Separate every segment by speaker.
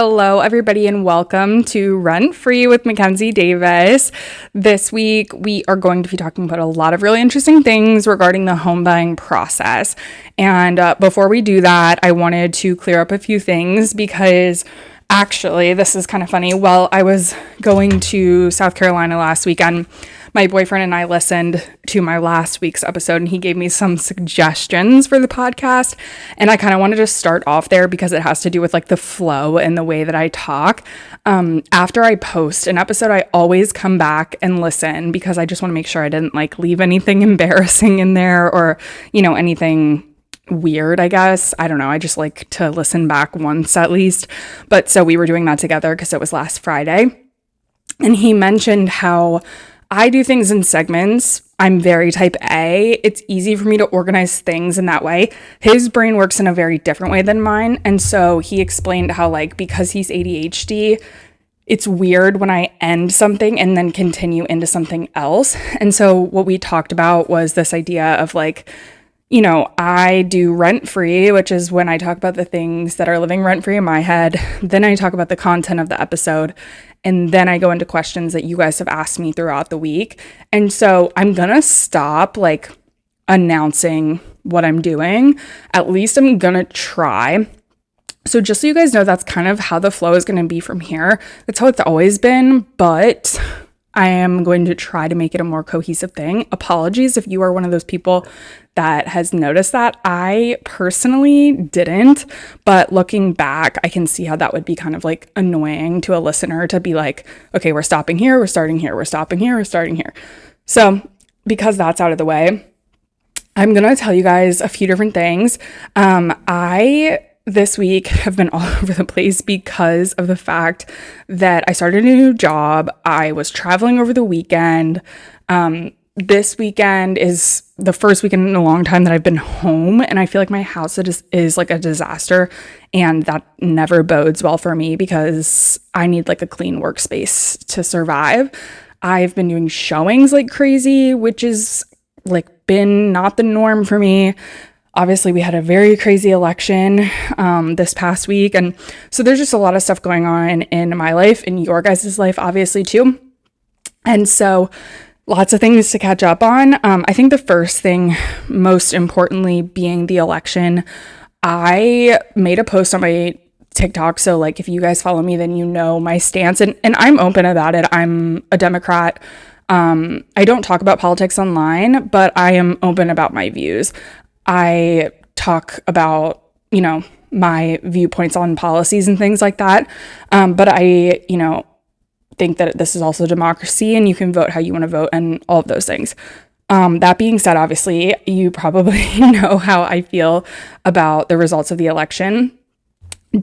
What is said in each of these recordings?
Speaker 1: Hello, everybody, and welcome to Rent Free with Mackenzie Davis. This week, we are going to be talking about a lot of really interesting things regarding the home buying process. And before we do that, I wanted to clear up a few things because actually, this is kind of funny. While I was going to South Carolina last weekend, my boyfriend and I listened to my last week's episode and he gave me some suggestions for the podcast. And I kind of wanted to start off there because it has to do with like the flow and the way that I talk. After I post an episode, I always come back and listen because I just want to make sure I didn't like leave anything embarrassing in there or, anything weird, I guess. I don't know. I just like to listen back once at least. But so we were doing that together because it was last Friday. And he mentioned how I do things in segments. I'm very type A. It's easy for me to organize things in that way. His brain works in a very different way than mine. And so he explained how because he's ADHD, it's weird when I end something and then continue into something else. And so what we talked about was this idea of I do rent free, which is when I talk about the things that are living rent free in my head. Then I talk about the content of the episode. And then I go into questions that you guys have asked me throughout the week. And so I'm going to stop announcing what I'm doing. At least I'm going to try. So just so you guys know, that's kind of how the flow is going to be from here. That's how it's always been, but I am going to try to make it a more cohesive thing. Apologies if you are one of those people that has noticed that. I personally didn't, but looking back, I can see how that would be kind of annoying to a listener to be like, okay, we're stopping here, we're starting here, we're stopping here, we're starting here. So because that's out of the way, I'm going to tell you guys a few different things. This week have been all over the place because of the fact that I started a new job. I was traveling over the weekend. This weekend is the first weekend in a long time that I've been home, and I feel like my house is like a disaster, and that never bodes well for me because I need a clean workspace to survive. I've been doing showings like crazy, which is been not the norm for me. Obviously, we had a very crazy election this past week. And so there's just a lot of stuff going on in my life, in your guys' life, obviously, too. And so lots of things to catch up on. I think the first thing, most importantly, being the election. I made a post on my TikTok. So if you guys follow me, then you know my stance. And I'm open about it. I'm a Democrat. I don't talk about politics online, but I am open about my views. I talk about, my viewpoints on policies and things like that. But I, think that this is also democracy and you can vote how you want to vote and all of those things. That being said, obviously, you probably know how I feel about the results of the election.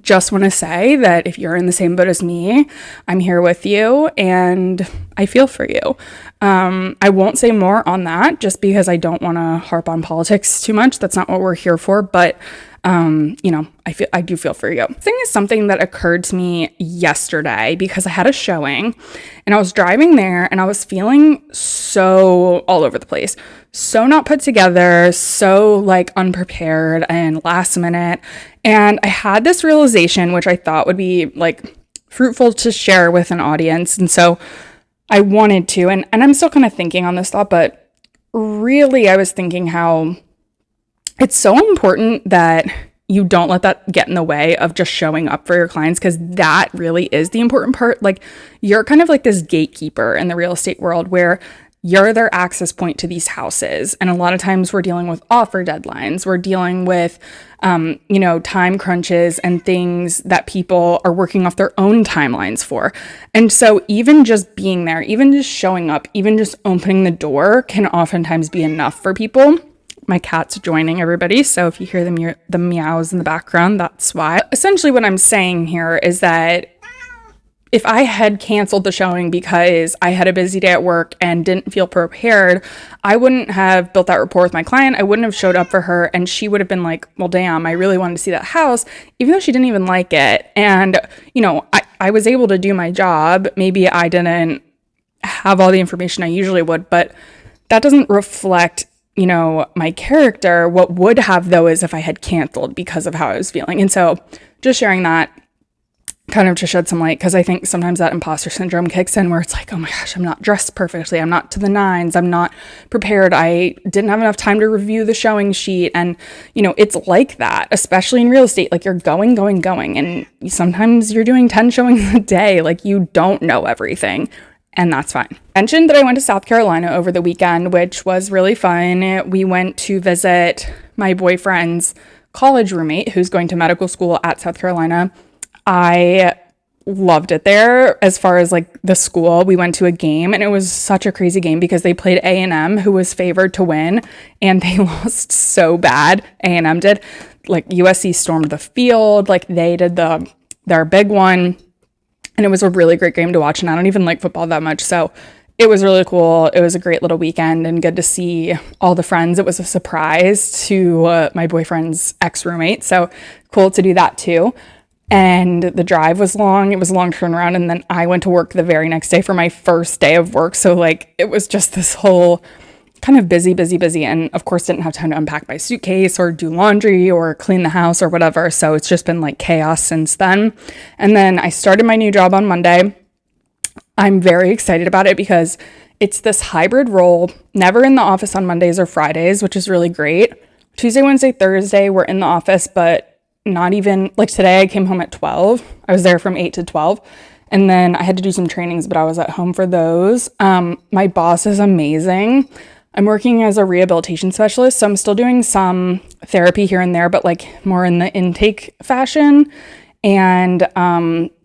Speaker 1: Just want to say that if you're in the same boat as me, I'm here with you and I feel for you. I won't say more on that just because I don't want to harp on politics too much. That's not what we're here for, but I do feel for you. This thing is something that occurred to me yesterday because I had a showing and I was driving there and I was feeling so all over the place, so not put together, so unprepared and last minute. And I had this realization, which I thought would be fruitful to share with an audience. And so I wanted to, and I'm still kind of thinking on this thought, but really I was thinking how it's so important that you don't let that get in the way of just showing up for your clients, because that really is the important part. You're kind of this gatekeeper in the real estate world where you're their access point to these houses. And a lot of times we're dealing with offer deadlines. We're dealing with, time crunches and things that people are working off their own timelines for. And so even just being there, even just showing up, even just opening the door can oftentimes be enough for people. My cat's joining everybody, so if you hear the meows in the background, that's why. Essentially what I'm saying here is that if I had canceled the showing because I had a busy day at work and didn't feel prepared, I wouldn't have built that rapport with my client. I wouldn't have showed up for her, and she would have been like, well, damn, I really wanted to see that house, even though she didn't even like it. And, I was able to do my job. Maybe I didn't have all the information I usually would, but that doesn't reflect my character. What would have, though, is if I had canceled because of how I was feeling. And so just sharing that. kind of to shed some light, because I think sometimes that imposter syndrome kicks in where it's like, oh my gosh, I'm not dressed perfectly, I'm not to the nines, I'm not prepared, I didn't have enough time to review the showing sheet. And it's like that, especially in real estate. Like, you're going, and sometimes you're doing 10 showings a day. Like, you don't know everything, and that's fine. I mentioned that I went to South Carolina over the weekend, which was really fun. We went to visit my boyfriend's college roommate who's going to medical school at South Carolina. I loved it there. As far as like the school, we went to a game, and it was such a crazy game because they played A&M, who was favored to win, and they lost so bad. A&M did. Like, USC stormed the field, like they did their big one, and it was a really great game to watch. And I don't even like football that much, so it was really cool. It was a great little weekend and good to see all the friends. It was a surprise to my boyfriend's ex-roommate, so cool to do that too. And the drive was long. It was a long turnaround. And then I went to work the very next day for my first day of work. So like, it was just this whole kind of busy. And of course, didn't have time to unpack my suitcase or do laundry or clean the house or whatever. So it's just been like chaos since then. And then I started my new job on Monday. I'm very excited about it because it's this hybrid role, never in the office on Mondays or Fridays, which is really great. Tuesday, Wednesday, Thursday, we're in the office, but not even, like today I came home at 12. I was there from 8 to 12. And then I had to do some trainings, but I was at home for those. My boss is amazing. I'm working as a rehabilitation specialist, so I'm still doing some therapy here and there, but like more in the intake fashion, and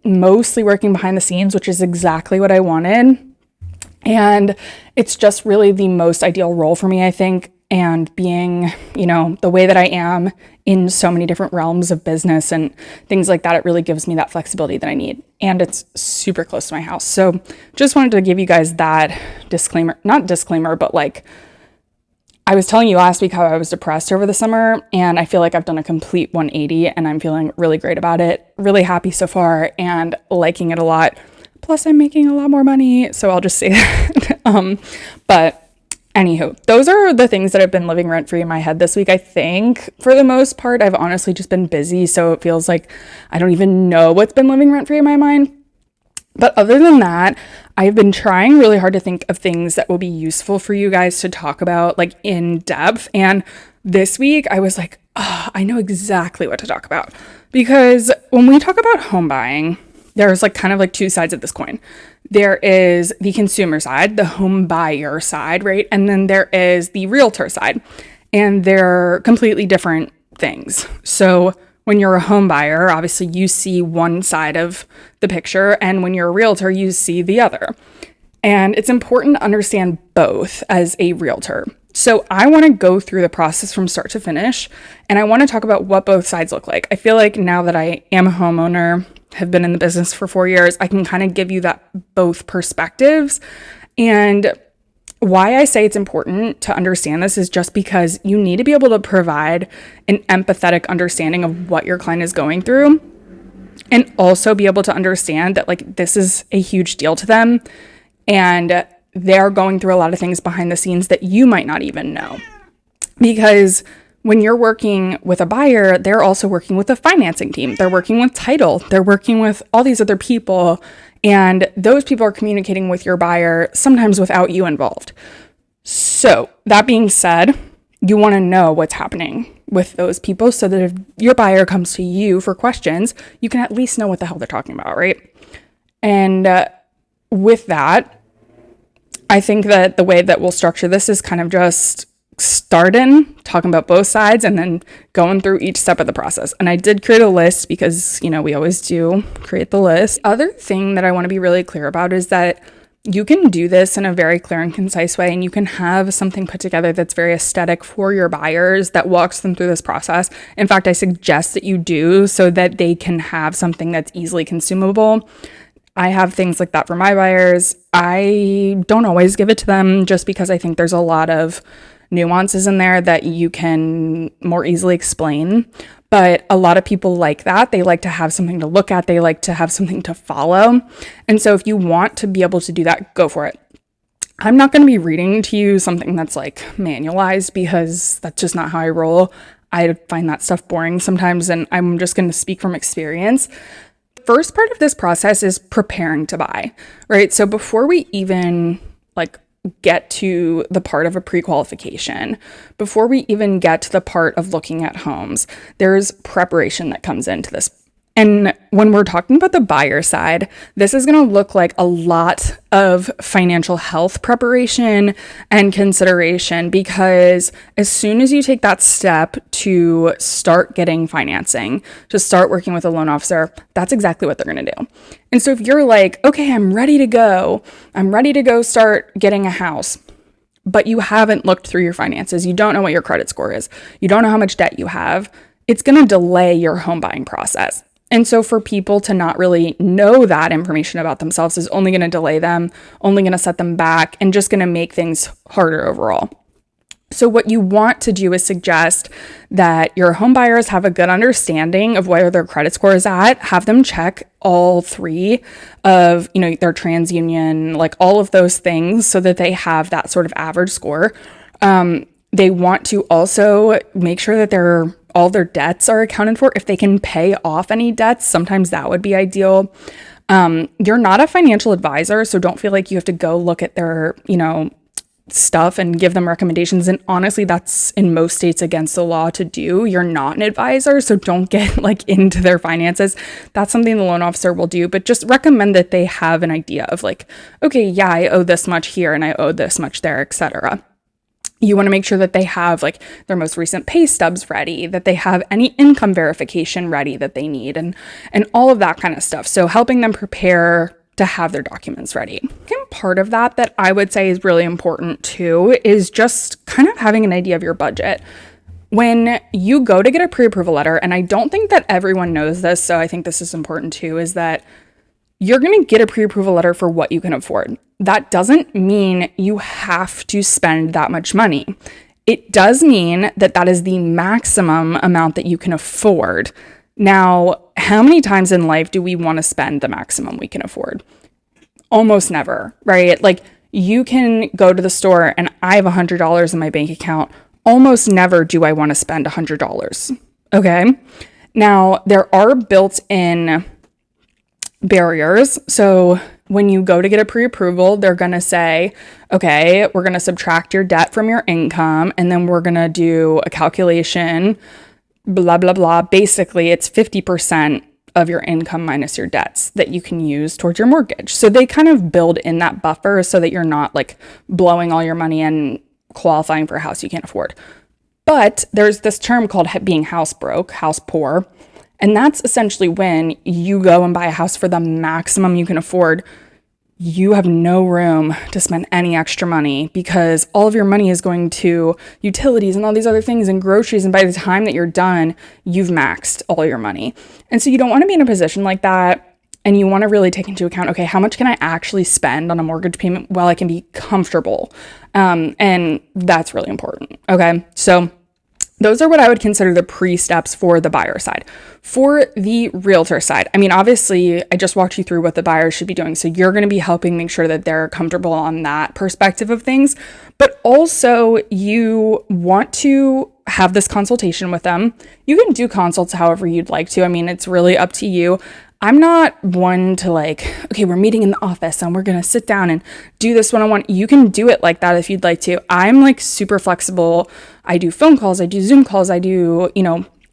Speaker 1: mostly working behind the scenes, which is exactly what I wanted. And it's just really the most ideal role for me, I think. And being, the way that I am in so many different realms of business and things like that, it really gives me that flexibility that I need. And it's super close to my house. So just wanted to give you guys that not disclaimer, but like, I was telling you last week how I was depressed over the summer, and I feel like I've done a complete 180 and I'm feeling really great about it. Really happy so far and liking it a lot. Plus I'm making a lot more money. So I'll just say that. But anywho, those are the things that have been living rent-free in my head this week. I think for the most part, I've honestly just been busy. So it feels like I don't even know what's been living rent-free in my mind. But other than that, I've been trying really hard to think of things that will be useful for you guys to talk about like in depth. And this week I was like, oh, I know exactly what to talk about. Because when we talk about home buying, there's like kind of like two sides of this coin. There is the consumer side, the home buyer side, right? And then there is the realtor side. And they're completely different things. So when you're a home buyer, obviously you see one side of the picture, and when you're a realtor, you see the other. And it's important to understand both as a realtor. So I want to go through the process from start to finish, and I want to talk about what both sides look like. I feel like now that I am a homeowner, have been in the business for 4 years, I can kind of give you that both perspectives. And why I say it's important to understand this is just because you need to be able to provide an empathetic understanding of what your client is going through, and also be able to understand that like this is a huge deal to them and they're going through a lot of things behind the scenes that you might not even know. Because when you're working with a buyer, they're also working with a financing team. They're working with title. They're working with all these other people. And those people are communicating with your buyer, sometimes without you involved. So that being said, you want to know what's happening with those people so that if your buyer comes to you for questions, you can at least know what the hell they're talking about, right? And with that, I think that the way that we'll structure this is kind of just starting talking about both sides and then going through each step of the process. And I did create a list because, we always do create the list. Other thing that I want to be really clear about is that you can do this in a very clear and concise way, and you can have something put together that's very aesthetic for your buyers that walks them through this process. In fact, I suggest that you do so that they can have something that's easily consumable. I have things like that for my buyers. I don't always give it to them just because I think there's a lot of nuances in there that you can more easily explain. But a lot of people like that. They like to have something to look at. They like to have something to follow. And so if you want to be able to do that, go for it. I'm not going to be reading to you something that's like manualized because that's just not how I roll. I find that stuff boring sometimes, and I'm just going to speak from experience. first part of this process is preparing to buy, right? So before we even like get to the part of a pre-qualification, before we even get to the part of looking at homes, there's preparation that comes into this. And when we're talking about the buyer side, this is going to look like a lot of financial health preparation and consideration, because as soon as you take that step to start getting financing, to start working with a loan officer, that's exactly what they're going to do. And so if you're like, okay, I'm ready to go start getting a house, but you haven't looked through your finances, you don't know what your credit score is, you don't know how much debt you have, it's going to delay your home buying process. And so for people to not really know that information about themselves is only going to delay them, only going to set them back, and just going to make things harder overall. So what you want to do is suggest that your home buyers have a good understanding of where their credit score is at, have them check all three of, their TransUnion, like all of those things, so that they have that sort of average score. They want to also make sure that all their debts are accounted for. If they can pay off any debts, sometimes that would be ideal. You're not a financial advisor, so don't feel like you have to go look at their, stuff and give them recommendations. And honestly, that's in most states against the law to do. You're not an advisor, so don't get into their finances. That's something the loan officer will do, but just recommend that they have an idea of okay, yeah, I owe this much here and I owe this much there, etc. You want to make sure that they have their most recent pay stubs ready, that they have any income verification ready that they need, and all of that kind of stuff. So helping them prepare to have their documents ready. And part of that I would say is really important too is just kind of having an idea of your budget. When you go to get a pre-approval letter, and I don't think that everyone knows this, so I think this is important too, is that you're going to get a pre-approval letter for what you can afford. That doesn't mean you have to spend that much money. It does mean that is the maximum amount that you can afford. Now, how many times in life do we want to spend the maximum we can afford? Almost never, right? You can go to the store and I have $100 in my bank account. Almost never do I want to spend $100. Okay. Now, there are built-in barriers. So when you go to get a pre-approval, they're going to say, okay, we're going to subtract your debt from your income, and then we're going to do a calculation, blah, blah, blah. Basically, it's 50% of your income minus your debts that you can use towards your mortgage. So they kind of build in that buffer so that you're not blowing all your money and qualifying for a house you can't afford. But there's this term called being house broke, house poor. And that's essentially when you go and buy a house for the maximum you can afford. You have no room to spend any extra money because all of your money is going to utilities and all these other things and groceries. And by the time that you're done, you've maxed all your money. And so you don't want to be in a position like that. And you want to really take into account, okay, how much can I actually spend on a mortgage payment while I can be comfortable? And that's really important. Okay. So those are what I would consider the pre-steps for the buyer side. For the realtor side, obviously, I just walked you through what the buyer should be doing. So you're going to be helping make sure that they're comfortable on that perspective of things. But also, you want to have this consultation with them. You can do consults however you'd like to. It's really up to you. I'm not one to okay, we're meeting in the office and we're going to sit down and do this one-on-one. You can do it like that if you'd like to. I'm super flexible. I do phone calls, I do Zoom calls, I do,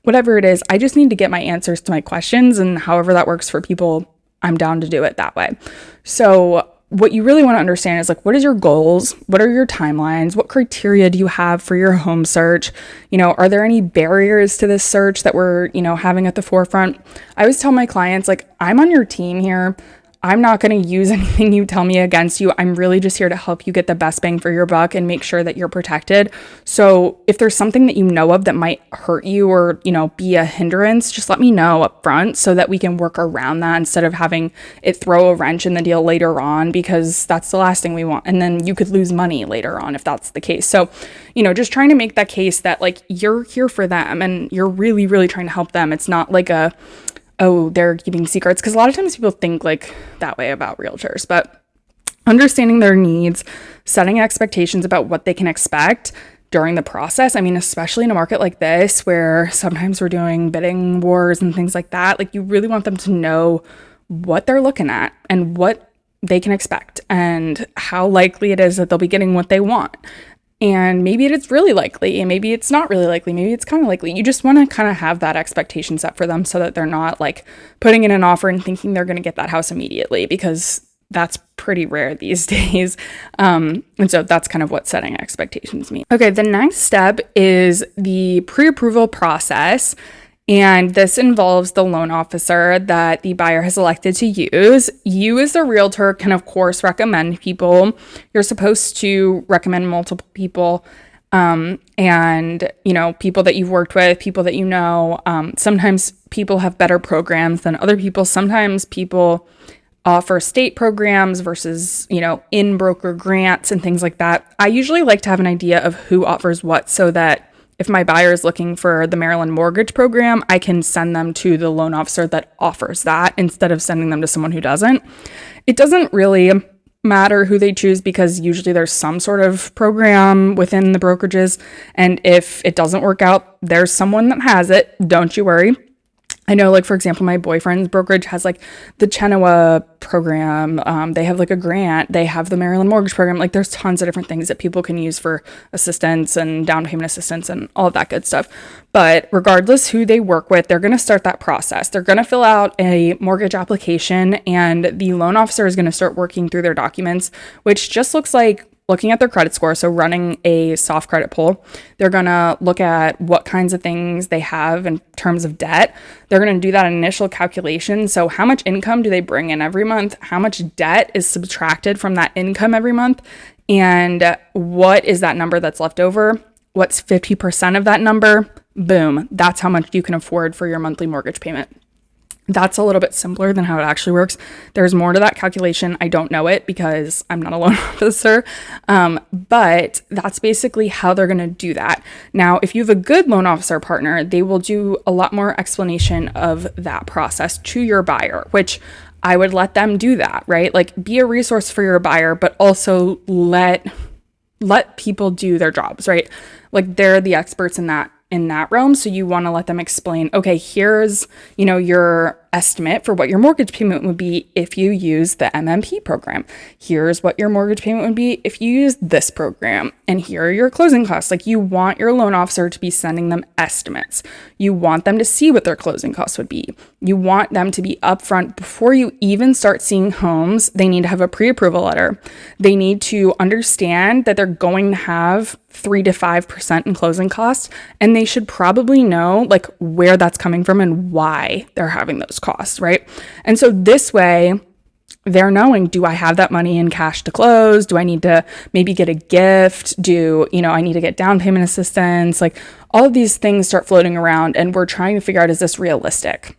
Speaker 1: whatever it is. I just need to get my answers to my questions, and however that works for people, I'm down to do it that way. So what you really want to understand is what is your goals? What are your timelines? What criteria do you have for your home search? Are there any barriers to this search that we're, having at the forefront? I always tell my clients, I'm on your team here. I'm not going to use anything you tell me against you. I'm really just here to help you get the best bang for your buck and make sure that you're protected. So if there's something that you know of that might hurt you or, be a hindrance, just let me know up front so that we can work around that instead of having it throw a wrench in the deal later on, because that's the last thing we want. And then you could lose money later on if that's the case. So, just trying to make that case that you're here for them and you're really, really trying to help them. It's not oh, they're keeping secrets, because a lot of times people think that way about realtors, but understanding their needs, setting expectations about what they can expect, during the process. I mean, especially in a market like this where sometimes we're doing bidding wars and things like that, like you really want them to know what they're looking at and what they can expect and how likely it is that they'll be getting what they want. And maybe it's really likely, and maybe it's not really likely, maybe it's kind of likely. You just want to kind of have that expectation set for them so that they're not like putting in an offer and thinking they're going to get that house immediately, because that's pretty rare these days. And so that's kind of what setting expectations mean. Okay, the next step is the pre-approval process. And this involves the loan officer that the buyer has elected to use. You as a realtor can, of course, recommend people. You're supposed to recommend multiple people, and, people that you've worked with, people that you know. Sometimes people have better programs than other people. Sometimes people offer state programs versus, in broker grants and things like that. I usually like to have an idea of who offers what so that if my buyer is looking for the Maryland mortgage program, I can send them to the loan officer that offers that instead of sending them to someone who doesn't. It doesn't really matter who they choose because usually there's some sort of program within the brokerages. And if it doesn't work out, there's someone that has it. Don't you worry. I know, like, for example, my boyfriend's brokerage has like the Chenoweth program. They have like a grant. They have the Maryland mortgage program. Like, there's tons of different things that people can use for assistance and down payment assistance and all of that good stuff. But regardless who they work with, they're going to start that process. They're going to fill out a mortgage application, and the loan officer is going to start working through their documents, which just looks like looking at their credit score, so running a soft credit pull. They're going to look at what kinds of things they have in terms of debt. They're going to do that initial calculation. So how much income do they bring in every month? How much debt is subtracted from that income every month? And what is that number that's left over? What's 50% of that number? Boom. That's how much you can afford for your monthly mortgage payment. That's a little bit simpler than how it actually works. There's more to that calculation. I don't know it because I'm not a loan officer, but that's basically how they're going to do that. Now, if you have a good loan officer partner, they will do a lot more explanation of that process to your buyer, which I would let them do that, right? Like, be a resource for your buyer, but also let people do their jobs, right? Like, they're the experts in that realm. So you want to let them explain, okay, here's, your estimate for what your mortgage payment would be if you use the MMP program. Here's what your mortgage payment would be if you use this program. And here are your closing costs. Like, you want your loan officer to be sending them estimates. You want them to see what their closing costs would be. You want them to be upfront before you even start seeing homes. They need to have a pre-approval letter. They need to understand that they're going to have 3 to 5% in closing costs, and they should probably know like where that's coming from and why they're having those costs, right? And so this way they're knowing, do I have that money in cash to close? Do I need to maybe get a gift? I need to get down payment assistance? Like, all of these things start floating around, and we're trying to figure out, is this realistic?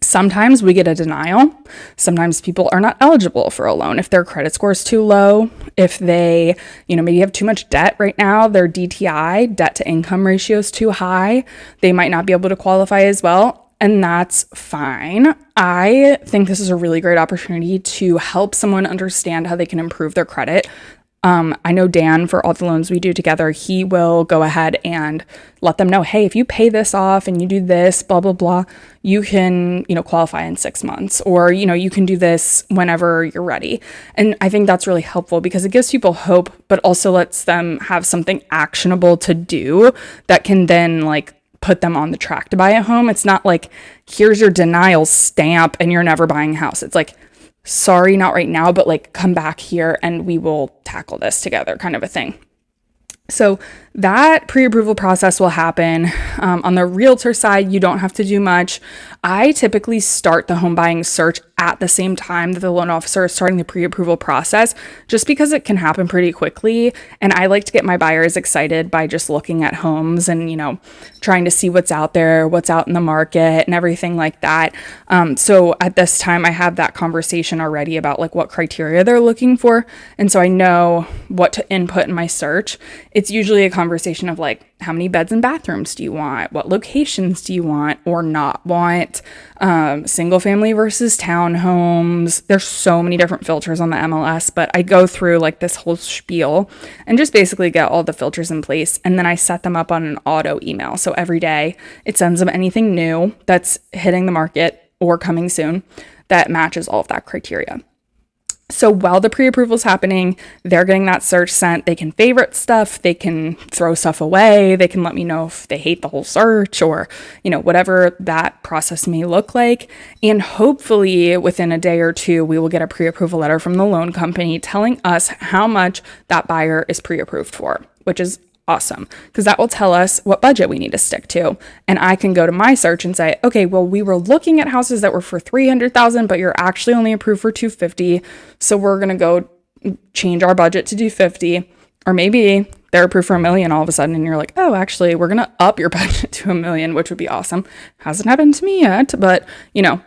Speaker 1: Sometimes we get a denial. Sometimes people are not eligible for a loan if their credit score is too low, if they, maybe have too much debt right now, their DTI, debt to income ratio, is too high. They might not be able to qualify as well, and that's fine. I think this is a really great opportunity to help someone understand how they can improve their credit. I know Dan, for all the loans we do together, he will go ahead and let them know, hey, if you pay this off and you do this, blah, blah, blah, you can, qualify in 6 months, or, you can do this whenever you're ready. And I think that's really helpful because it gives people hope, but also lets them have something actionable to do that can then put them on the track to buy a home. It's not like, here's your denial stamp and you're never buying a house. It's like, sorry, not right now, but come back here and we will tackle this together, kind of a thing. So that pre-approval process will happen. On the realtor side, you don't have to do much. I typically start the home buying search at the same time that the loan officer is starting the pre-approval process, just because it can happen pretty quickly. And I like to get my buyers excited by just looking at homes and, trying to see what's out there, what's out in the market and everything like that. So at this time, I have that conversation already about what criteria they're looking for. And so I know what to input in my search. It's usually a conversation of like, how many beds and bathrooms do you want? What locations do you want or not want? Single family versus townhomes. There's so many different filters on the MLS, but I go through like this whole spiel and just basically get all the filters in place. And then I set them up on an auto email. So every day it sends them anything new that's hitting the market or coming soon that matches all of that criteria. So while the pre-approval is happening, they're getting that search sent. They can favorite stuff. They can throw stuff away. They can let me know if they hate the whole search or, whatever that process may look like. And hopefully within a day or two, we will get a pre-approval letter from the loan company telling us how much that buyer is pre-approved for, which is awesome, because that will tell us what budget we need to stick to. And I can go to my search and say, okay, well, we were looking at houses that were for 300,000, but you're actually only approved for 250. So we're going to go change our budget to 250. Or maybe they're approved for $1 million all of a sudden, and you're like, oh, actually, we're going to up your budget to $1 million, which would be awesome. Hasn't happened to me yet, but,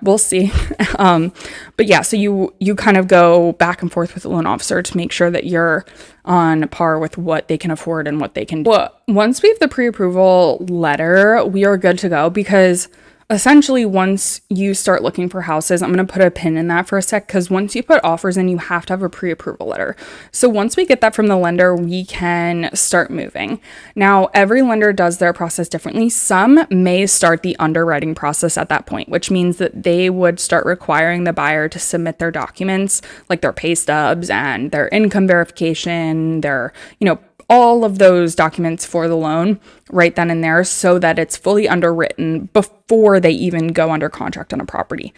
Speaker 1: we'll see. But yeah, so you kind of go back and forth with the loan officer to make sure that you're on par with what they can afford and what they can do. Well, once we have the pre-approval letter, we are good to go, because essentially, once you start looking for houses, I'm going to put a pin in that for a sec, because once you put offers in, you have to have a pre-approval letter. So once we get that from the lender, we can start moving. Now, every lender does their process differently. Some may start the underwriting process at that point, which means that they would start requiring the buyer to submit their documents, like their pay stubs and their income verification, their, all of those documents for the loan right then and there, so that it's fully underwritten before they even go under contract on a property.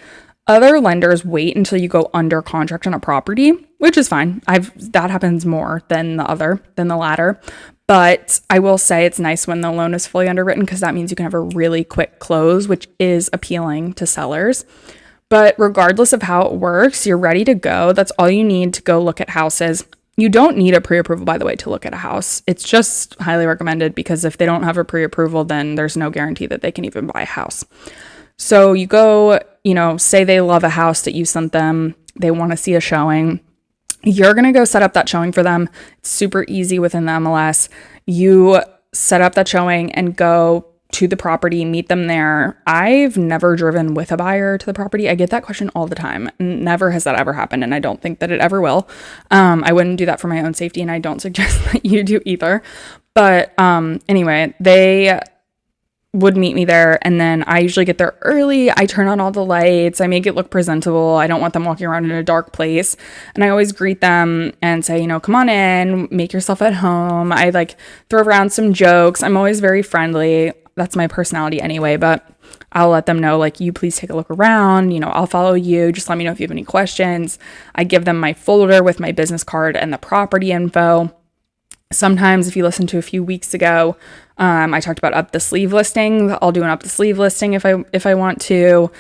Speaker 1: Other lenders wait until you go under contract on a property, which is fine. That happens more than the latter. But I will say it's nice when the loan is fully underwritten, because that means you can have a really quick close, which is appealing to sellers. But regardless of how it works, you're ready to go. That's all you need to go look at houses. You don't need a pre-approval, by the way, to look at a house. It's just highly recommended, because if they don't have a pre-approval, then there's no guarantee that they can even buy a house. So you go, say they love a house that you sent them, they want to see a showing. You're going to go set up that showing for them. It's super easy within the MLS. You set up that showing and go to the property, meet them there. I've never driven with a buyer to the property. I get that question all the time. Never has that ever happened, and I don't think that it ever will. I wouldn't do that for my own safety, and I don't suggest that you do either. But anyway, they would meet me there, and then I usually get there early. I turn on all the lights. I make it look presentable. I don't want them walking around in a dark place. And I always greet them and say, come on in, make yourself at home. I throw around some jokes. I'm always very friendly. That's my personality anyway, but I'll let them know, you please take a look around. I'll follow you. Just let me know if you have any questions. I give them my folder with my business card and the property info. Sometimes, if you listen to a few weeks ago, I talked about up the sleeve listing. I'll do an up the sleeve listing if I want to.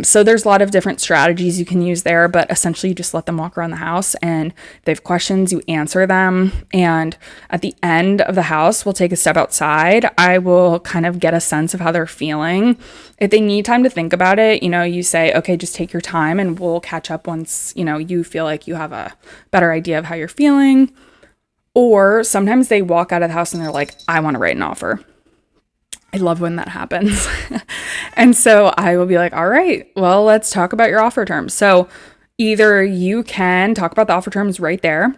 Speaker 1: So there's a lot of different strategies you can use there, but essentially you just let them walk around the house, and if they have questions, you answer them. And at the end of the house, we'll take a step outside. I will kind of get a sense of how they're feeling. If they need time to think about it, you say, okay, just take your time, and we'll catch up once, you feel like you have a better idea of how you're feeling. Or sometimes they walk out of the house and they're like, I want to write an offer. I love when that happens. And so I will be like, all right, well, let's talk about your offer terms. So either you can talk about the offer terms right there,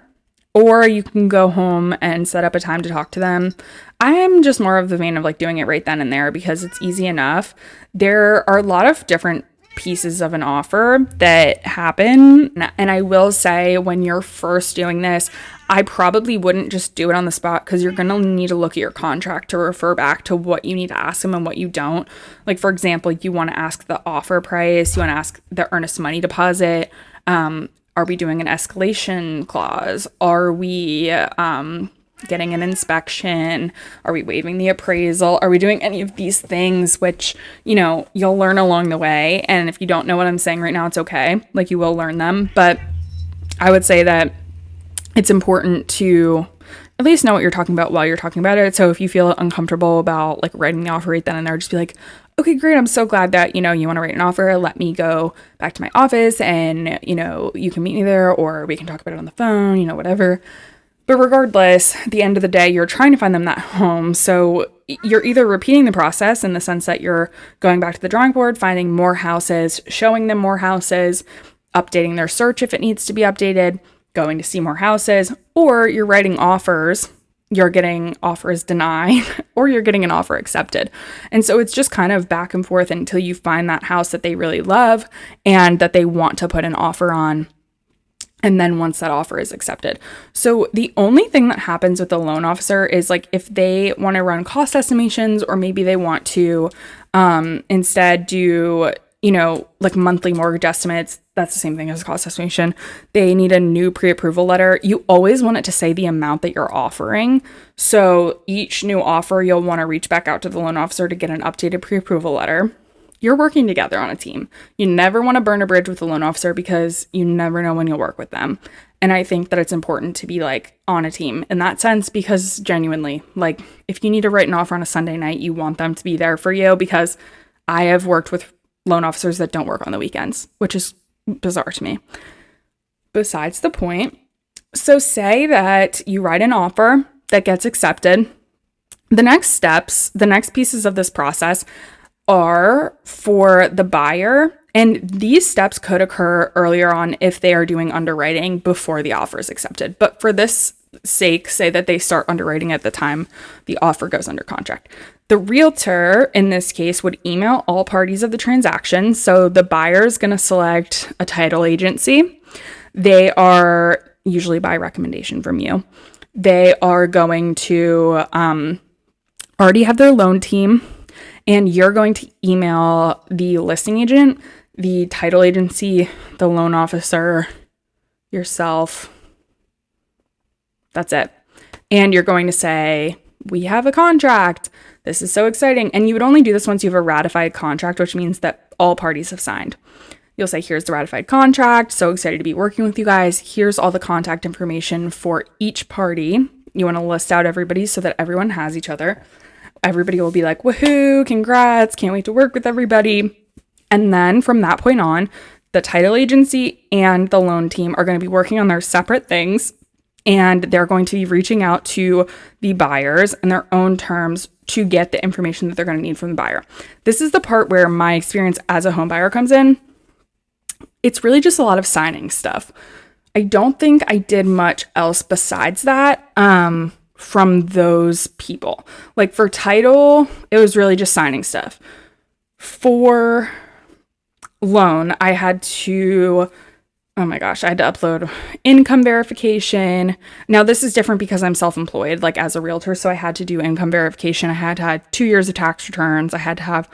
Speaker 1: or you can go home and set up a time to talk to them. I'm just more of the vein of doing it right then and there, because it's easy enough. There are a lot of different pieces of an offer that happen. And I will say, when you're first doing this, I probably wouldn't just do it on the spot, because you're going to need to look at your contract to refer back to what you need to ask them and what you don't. For example, you want to ask the offer price, you want to ask the earnest money deposit. Are we doing an escalation clause? Are we getting an inspection? Are we waiving the appraisal? Are we doing any of these things, which, you'll learn along the way. And if you don't know what I'm saying right now, it's okay. You will learn them. But I would say that it's important to at least know what you're talking about while you're talking about it. So if you feel uncomfortable about writing the offer right then and there, just be like, okay, great. I'm so glad that, you want to write an offer. Let me go back to my office, and, you can meet me there, or we can talk about it on the phone, whatever. But regardless, at the end of the day, you're trying to find them that home. So you're either repeating the process in the sense that you're going back to the drawing board, finding more houses, showing them more houses, updating their search if it needs to be updated, going to see more houses, or you're writing offers, you're getting offers denied, or you're getting an offer accepted. And so it's just kind of back and forth until you find that house that they really love and that they want to put an offer on. And then once that offer is accepted. So the only thing that happens with the loan officer is like if they want to run cost estimations, or maybe they want to instead do, like monthly mortgage estimates. That's the same thing as a cost estimation. They need a new pre-approval letter. You always want it to say the amount that you're offering. So each new offer, you'll want to reach back out to the loan officer to get an updated pre-approval letter. You're working together on a team. You never want to burn a bridge with a loan officer because you never know when you'll work with them. And I think that it's important to be like on a team in that sense, because genuinely, like if you need to write an offer on a Sunday night, you want them to be there for you, because I have worked with loan officers that don't work on the weekends, which is bizarre to me. Besides the point. So say that you write an offer that gets accepted. The next steps, the next pieces of this process are for the buyer, and these steps could occur earlier on if they are doing underwriting before the offer is accepted. But for this sake, say that they start underwriting at the time the offer goes under contract. The realtor, in this case, would email all parties of the transaction. So the buyer is going to select a title agency. They are usually by recommendation from you. They are going to already have their loan team. And you're going to email the listing agent, the title agency, the loan officer, yourself. That's it. And you're going to say, we have a contract. This is so exciting. And you would only do this once you have a ratified contract, which means that all parties have signed. You'll say, here's the ratified contract. So excited to be working with you guys. Here's all the contact information for each party. You want to list out everybody so that everyone has each other. Everybody will be like, woohoo, congrats, can't wait to work with everybody. And then from that point on, the title agency and the loan team are going to be working on their separate things, and they're going to be reaching out to the buyers in their own terms to get the information that they're going to need from the buyer. This is the part where my experience as a home buyer comes in. It's really just a lot of signing stuff. I don't think I did much else besides that. From those people. Like for title, it was really just signing stuff. For loan, I had to upload income verification. Now this is different because I'm self-employed, like as a realtor. So I had to do income verification. I had to have 2 years of tax returns. I had to have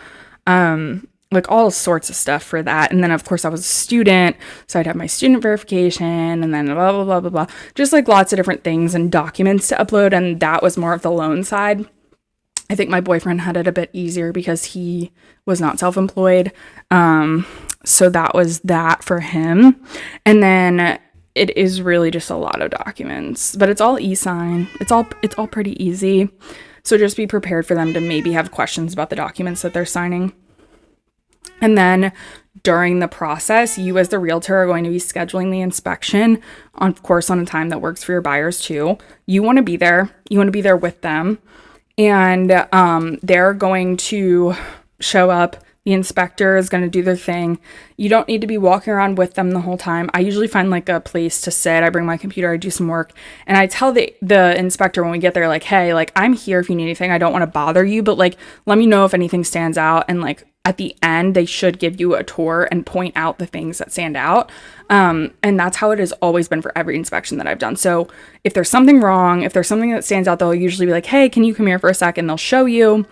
Speaker 1: like all sorts of stuff for that. And then of course I was a student, so I'd have my student verification and then blah, blah, blah, blah, blah. Just like lots of different things and documents to upload. And that was more of the loan side. I think my boyfriend had it a bit easier because he was not self-employed. So that was that for him. And then it is really just a lot of documents, but it's all e-sign. It's all pretty easy. So just be prepared for them to maybe have questions about the documents that they're signing. And then during the process, you as the realtor are going to be scheduling the inspection, of course, on a time that works for your buyers too. You want to be there. You want to be there with them. And they're going to show up. The inspector is going to do their thing. You don't need to be walking around with them the whole time. I usually find like a place to sit. I bring my computer, I do some work, and I tell the inspector when we get there, like, hey, like I'm here if you need anything. I don't want to bother you, but like let me know if anything stands out. And like at the end, they should give you a tour and point out the things that stand out. And that's how it has always been for every inspection that I've done. So if there's something wrong, if there's something that stands out, they'll usually be like, hey, can you come here for a second? They'll show you.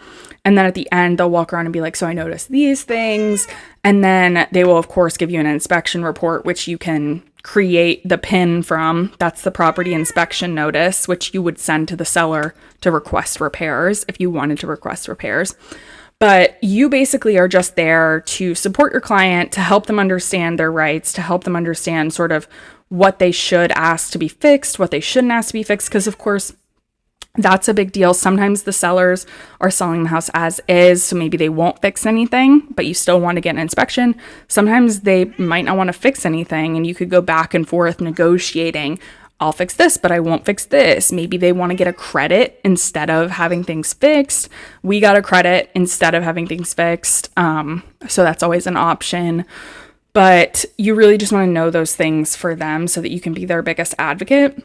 Speaker 1: And then at the end, they'll walk around and be like, so I noticed these things. And then they will, of course, give you an inspection report, which you can create the PIN from. That's the property inspection notice, which you would send to the seller to request repairs if you wanted to request repairs. But you basically are just there to support your client, to help them understand their rights, to help them understand sort of what they should ask to be fixed, what they shouldn't ask to be fixed, because of course, that's a big deal. Sometimes the sellers are selling the house as is, so maybe they won't fix anything, but you still want to get an inspection. Sometimes they might not want to fix anything, and you could go back and forth negotiating I'll fix this, but I won't fix this. Maybe they want to get a credit instead of having things fixed. We got a credit instead of having things fixed. So that's always an option. But you really just want to know those things for them so that you can be their biggest advocate.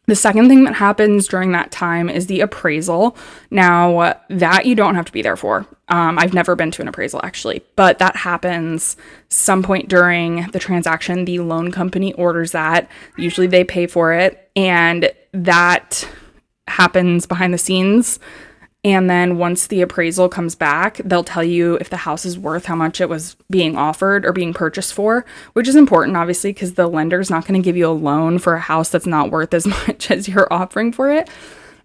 Speaker 1: The second thing that happens during that time is the appraisal. Now, that you don't have to be there for. I've never been to an appraisal, actually, but that happens some point during the transaction. The loan company orders that. Usually they pay for it, and that happens behind the scenes. And then once the appraisal comes back, they'll tell you if the house is worth how much it was being offered or being purchased for, which is important, obviously, because the lender's not going to give you a loan for a house that's not worth as much as you're offering for it.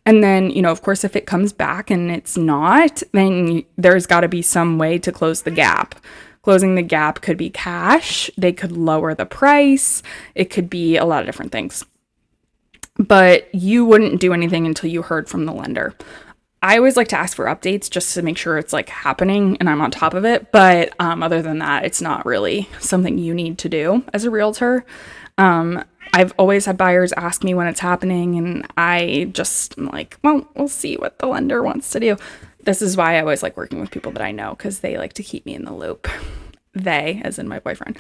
Speaker 1: And then, you know, of course, if it comes back and it's not, then there's got to be some way to close the gap. Closing the gap could be cash. They could lower the price. It could be a lot of different things. But you wouldn't do anything until you heard from the lender. I always like to ask for updates just to make sure it's like happening and I'm on top of it. But other than that, it's not really something you need to do as a realtor. I've always had buyers ask me when it's happening, and I just am like, well, we'll see what the lender wants to do. This is why I always like working with people that I know, because they like to keep me in the loop. They, as in my boyfriend.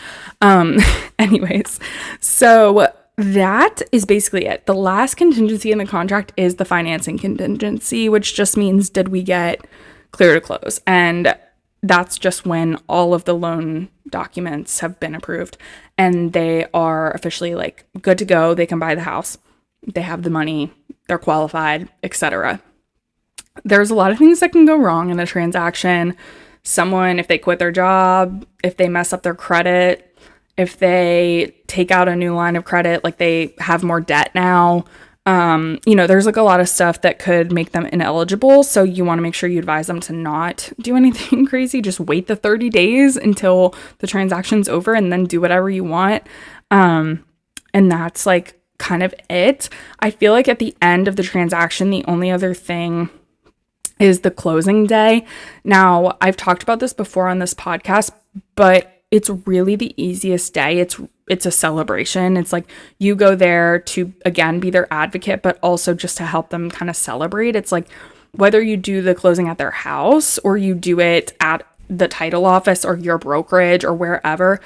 Speaker 1: Anyways, so that is basically it. The last contingency in the contract is the financing contingency, which just means, did we get clear to close? And that's just when all of the loan documents have been approved and they are officially like good to go. They can buy the house. They have the money. They're qualified, etc. There's a lot of things that can go wrong in a transaction. Someone, if they quit their job, if they mess up their credit, if they take out a new line of credit, like they have more debt now, there's like a lot of stuff that could make them ineligible. So you want to make sure you advise them to not do anything crazy. Just wait the 30 days until the transaction's over and then do whatever you want. And that's like kind of it. I feel like at the end of the transaction, the only other thing is the closing day. Now, I've talked about this before on this podcast, but it's really the easiest day. It's a celebration. It's like you go there to, again, be their advocate, but also just to help them kind of celebrate. It's like whether you do the closing at their house or you do it at the title office or your brokerage or wherever,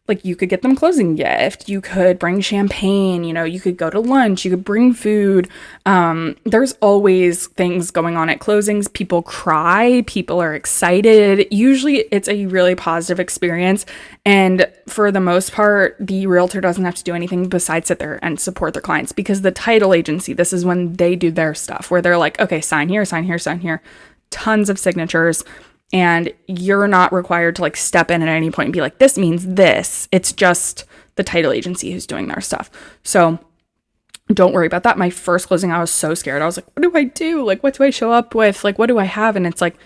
Speaker 1: like you could get them closing gift. You could bring champagne, you could go to lunch, you could bring food. There's always things going on at closings. People cry, people are excited. Usually it's a really positive experience. And for the most part, the realtor doesn't have to do anything besides sit there and support their clients, because the title agency, this is when they do their stuff where they're like, okay, sign here, sign here, sign here, tons of signatures. And you're not required to like step in at any point and be like, this means this. It's just the title agency who's doing their stuff. So don't worry about that. My first closing, I was so scared. I was like, what do I do? Like, what do I show up with? Like, what do I have? And it's like,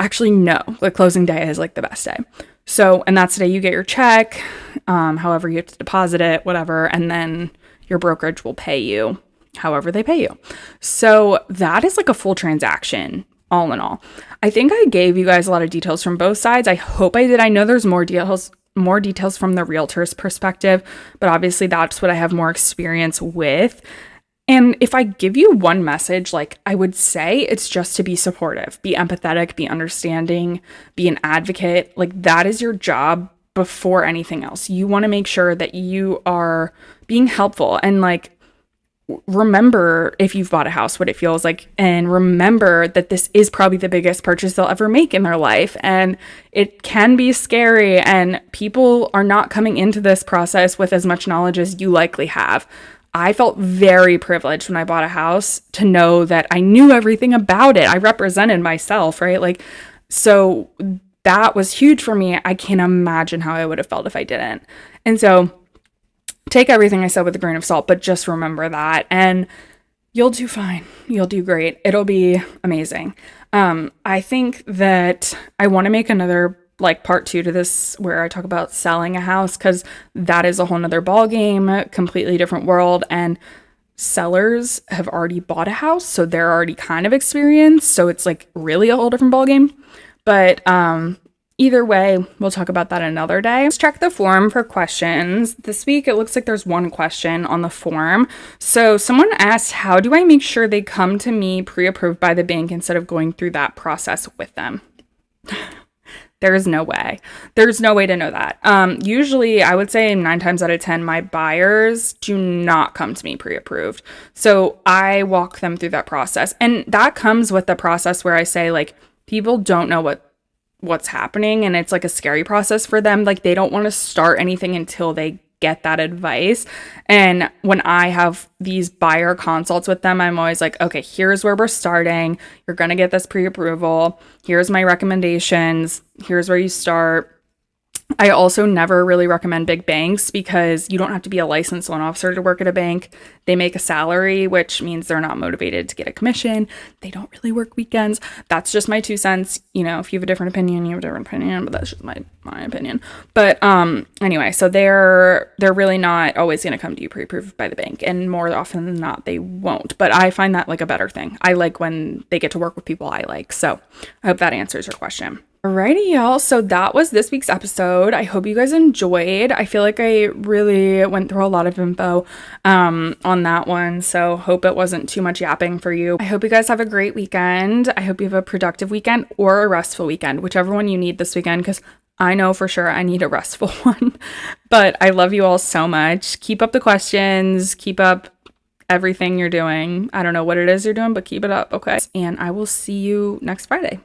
Speaker 1: actually, no. The closing day is like the best day. So, and that's the day you get your check, however you have to deposit it, whatever. And then your brokerage will pay you however they pay you. So that is like a full transaction. All in all, I think I gave you guys a lot of details from both sides. I hope I did. I know there's more details from the realtor's perspective, but obviously that's what I have more experience with. And if I give you one message, like I would say, it's just to be supportive, be empathetic, be understanding, be an advocate. Like that is your job before anything else. You want to make sure that you are being helpful and like, remember if you've bought a house, what it feels like, and remember that this is probably the biggest purchase they'll ever make in their life. And it can be scary, and people are not coming into this process with as much knowledge as you likely have. I felt very privileged when I bought a house to know that I knew everything about it. I represented myself, right? Like, so that was huge for me. I can't imagine how I would have felt if I didn't. And so take everything I said with a grain of salt, but just remember that and you'll do fine. You'll do great. It'll be amazing. I think that I want to make another like part 2 to this where I talk about selling a house, because that is a whole nother ball game, completely different world. And sellers have already bought a house, so they're already kind of experienced. So it's like really a whole different ball game. But Either way, we'll talk about that another day. Let's check the form for questions. This week, it looks like there's one question on the form. So someone asked, how do I make sure they come to me pre-approved by the bank instead of going through that process with them? There's no way. There's no way to know that. Usually, I would say 9 times out of 10, my buyers do not come to me pre-approved. So I walk them through that process. And that comes with the process where I say, like, people don't know what's happening, and it's like a scary process for them. Like, they don't want to start anything until they get that advice. And when I have these buyer consults with them, I'm always like, okay, here's where we're starting. You're going to get this pre-approval. Here's my recommendations. Here's where you start. I also never really recommend big banks because you don't have to be a licensed loan officer to work at a bank. They make a salary, which means they're not motivated to get a commission. They don't really work weekends. That's just my 2 cents. You know, if you have a different opinion, you have a different opinion, but that's just my opinion. But anyway, so they're really not always going to come to you pre-approved by the bank, and more often than not, they won't. But I find that like a better thing. I like when they get to work with people I like. So I hope that answers your question. Alrighty, y'all. So that was this week's episode. I hope you guys enjoyed. I feel like I really went through a lot of info on that one. So hope it wasn't too much yapping for you. I hope you guys have a great weekend. I hope you have a productive weekend or a restful weekend, whichever one you need this weekend, because I know for sure I need a restful one. But I love you all so much. Keep up the questions. Keep up everything you're doing. I don't know what it is you're doing, but keep it up, okay? And I will see you next Friday.